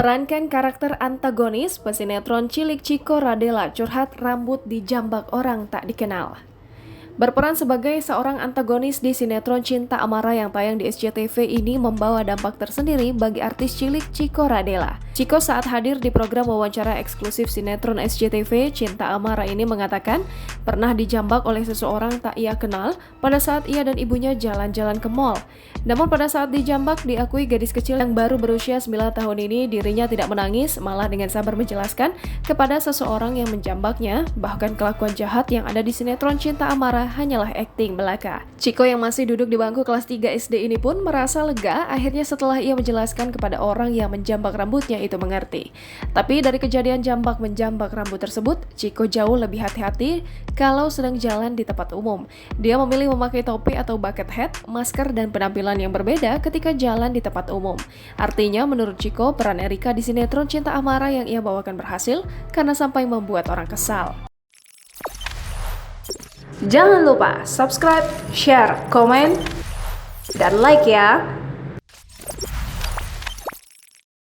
Memerankan karakter antagonis, pesinetron cilik Chico Radela curhat rambut dijambak orang tak dikenal. Berperan sebagai seorang antagonis di sinetron Cinta Amara yang tayang di SCTV ini membawa dampak tersendiri bagi artis cilik Chico Radela. Chico saat hadir di program wawancara eksklusif sinetron SCTV Cinta Amara ini mengatakan pernah dijambak oleh seseorang tak ia kenal pada saat ia dan ibunya jalan-jalan ke mall. Namun pada saat dijambak diakui gadis kecil yang baru berusia 9 tahun ini dirinya tidak menangis, malah dengan sabar menjelaskan kepada seseorang yang menjambaknya bahkan kelakuan jahat yang ada di sinetron Cinta Amara hanyalah akting belaka. Chico yang masih duduk di bangku kelas 3 SD ini pun merasa lega akhirnya setelah ia menjelaskan kepada orang yang menjambak rambutnya itu mengerti. Tapi dari kejadian jambak-menjambak rambut tersebut, Chico jauh lebih hati-hati kalau sedang jalan di tempat umum. Dia memilih memakai topi atau bucket hat, masker, dan penampilan yang berbeda ketika jalan di tempat umum. Artinya menurut Chico, peran Erika di sinetron Cinta Amara yang ia bawakan berhasil karena sampai membuat orang kesal. Jangan lupa subscribe, share, komen, dan like ya!